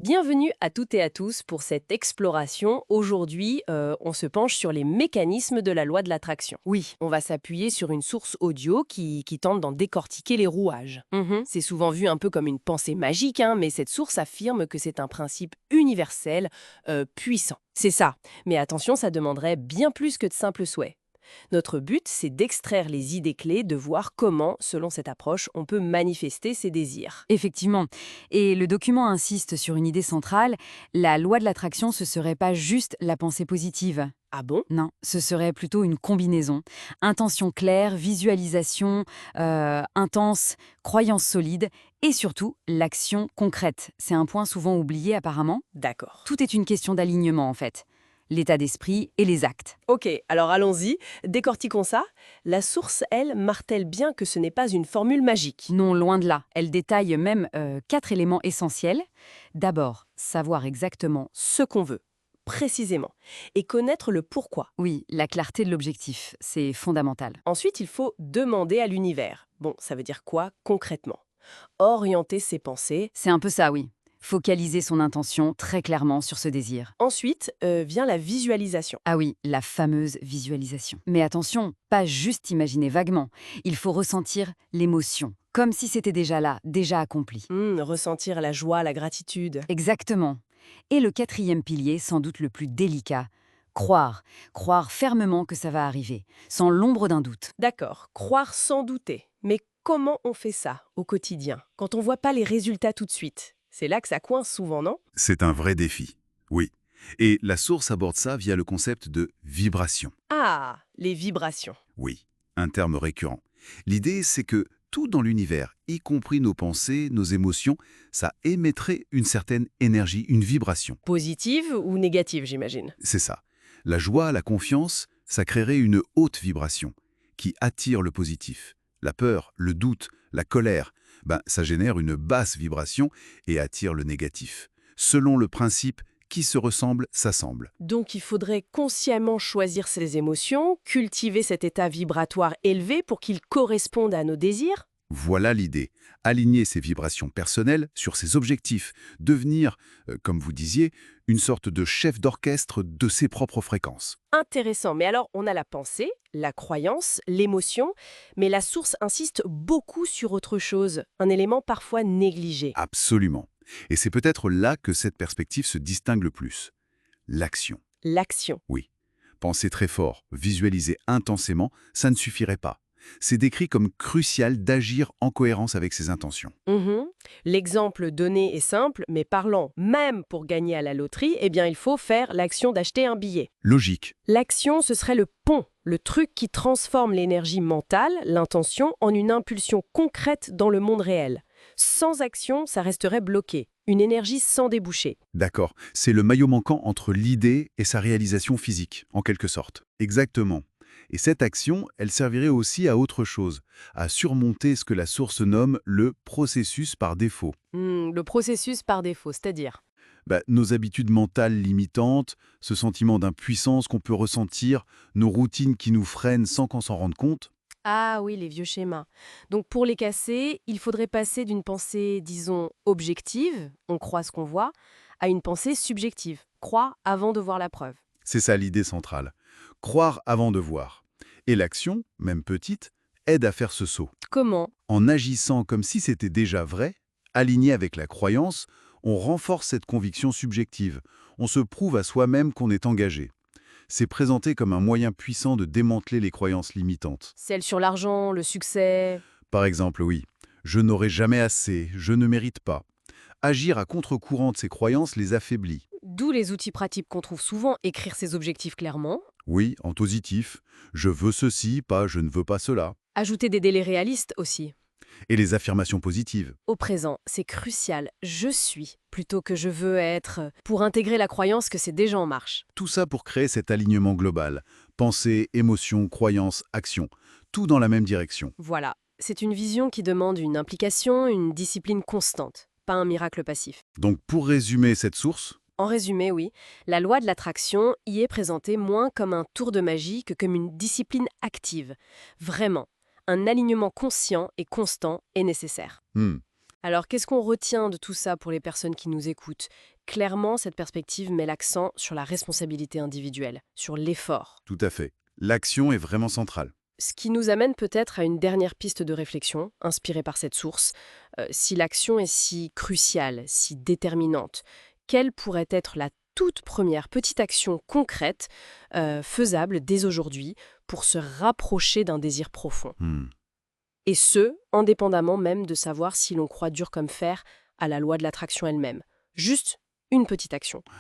Bienvenue à toutes et à tous pour cette exploration. Aujourd'hui, on se penche sur les mécanismes de la loi de l'attraction. Oui. On va s'appuyer sur une source audio qui tente d'en décortiquer les rouages. C'est souvent vu un peu comme une pensée magique, hein, mais cette source affirme que c'est un principe universel, puissant. C'est ça. Mais attention, ça demanderait bien plus que de simples souhaits. Notre but, c'est d'extraire les idées clés, de voir comment, selon cette approche, on peut manifester ses désirs. Effectivement. Et le document insiste sur une idée centrale, la loi de l'attraction, ce serait pas juste la pensée positive. Ah bon? Non, ce serait plutôt une combinaison. Intention claire, visualisation intense, croyance solide et surtout l'action concrète. C'est un point souvent oublié apparemment. D'accord. Tout est une question d'alignement en fait. L'état d'esprit et les actes. Ok, alors allons-y, décortiquons ça. La source, elle, martèle bien que ce n'est pas une formule magique. Non, loin de là. Elle détaille même 4 éléments essentiels. D'abord, savoir exactement. Ce qu'on veut, précisément, et connaître le pourquoi. Oui, la clarté de l'objectif, c'est fondamental. Ensuite, il faut demander à l'univers. Bon, ça veut dire quoi concrètement? Orienter ses pensées. C'est un peu ça, oui. Focaliser son intention très clairement sur ce désir. Ensuite, vient la visualisation. Ah oui, la fameuse visualisation. Mais attention, pas juste imaginer vaguement. Il faut ressentir l'émotion, comme si c'était déjà là, déjà accompli. Ressentir la joie, la gratitude. Exactement. Et le quatrième pilier, sans doute le plus délicat, croire. Croire fermement que ça va arriver, sans l'ombre d'un doute. D'accord, croire sans douter. Mais comment on fait ça au quotidien, quand on voit pas les résultats tout de suite? C'est là que ça coince souvent, non? C'est un vrai défi, oui. Et la source aborde ça via le concept de vibration. Ah, les vibrations. Oui, un terme récurrent. L'idée, c'est que tout dans l'univers, y compris nos pensées, nos émotions, ça émettrait une certaine énergie, une vibration. Positive ou négative, j'imagine. C'est ça. La joie, la confiance, ça créerait une haute vibration qui attire le positif. La peur, le doute, la colère, ça génère une basse vibration et attire le négatif. Selon le principe qui se ressemble, s'assemble. Donc il faudrait consciemment choisir ses émotions, cultiver cet état vibratoire élevé pour qu'il corresponde à nos désirs. Voilà l'idée. Aligner ses vibrations personnelles sur ses objectifs. Devenir, comme vous disiez, une sorte de chef d'orchestre de ses propres fréquences. Intéressant, mais alors on a la pensée, la croyance, l'émotion, mais la source insiste beaucoup sur autre chose, un élément parfois négligé. Absolument. Et c'est peut-être là que cette perspective se distingue le plus. L'action. L'action. Oui. Penser très fort, visualiser intensément, ça ne suffirait pas. C'est décrit comme crucial d'agir en cohérence avec ses intentions. L'exemple donné est simple, mais parlant. Même pour gagner à la loterie, eh bien il faut faire l'action d'acheter un billet. Logique. L'action, ce serait le pont, le truc qui transforme l'énergie mentale, l'intention, en une impulsion concrète dans le monde réel. Sans action, ça resterait bloqué. Une énergie sans débouché. D'accord. C'est le maillot manquant entre l'idée et sa réalisation physique, en quelque sorte. Exactement. Et cette action, elle servirait aussi à autre chose, à surmonter ce que la source nomme le processus par défaut. Le processus par défaut, c'est-à-dire? Nos habitudes mentales limitantes, ce sentiment d'impuissance qu'on peut ressentir, nos routines qui nous freinent sans qu'on s'en rende compte. Ah oui, les vieux schémas. Donc pour les casser, il faudrait passer d'une pensée, disons, objective, on croit ce qu'on voit, à une pensée subjective, croire avant de voir la preuve. C'est ça l'idée centrale. Croire avant de voir. Et l'action, même petite, aide à faire ce saut. Comment? En agissant comme si c'était déjà vrai, aligné avec la croyance, on renforce cette conviction subjective. On se prouve à soi-même qu'on est engagé. C'est présenté comme un moyen puissant de démanteler les croyances limitantes. Celle sur l'argent, le succès. Par exemple, oui, je n'aurai jamais assez, je ne mérite pas. Agir à contre-courant de ces croyances les affaiblit. D'où les outils pratiques qu'on trouve souvent, écrire ses objectifs clairement, Oui, en positif, je veux ceci, pas je ne veux pas cela. ajouter des délais réalistes aussi. Et les affirmations positives. Au présent, c'est crucial, je suis, plutôt que je veux être, pour intégrer la croyance que c'est déjà en marche. Tout ça pour créer cet alignement global. Pensée, émotion, croyance, action. Tout dans la même direction. Voilà, c'est une vision qui demande une implication, une discipline constante, pas un miracle passif. Donc pour résumer cette source, En résumé, oui, la loi de l'attraction y est présentée moins comme un tour de magie que comme une discipline active. Vraiment, un alignement conscient et constant est nécessaire. Alors, qu'est-ce qu'on retient de tout ça pour les personnes qui nous écoutent? Clairement, cette perspective met l'accent sur la responsabilité individuelle, sur l'effort. Tout à fait. L'action est vraiment centrale. Ce qui nous amène peut-être à une dernière piste de réflexion, inspirée par cette source. Si l'action est si cruciale, si déterminante, quelle pourrait être la toute première petite action concrète, faisable dès aujourd'hui, pour se rapprocher d'un désir profond? Hmm. Et ce, indépendamment même de savoir si l'on croit dur comme fer à la loi de l'attraction elle-même. Juste une petite action.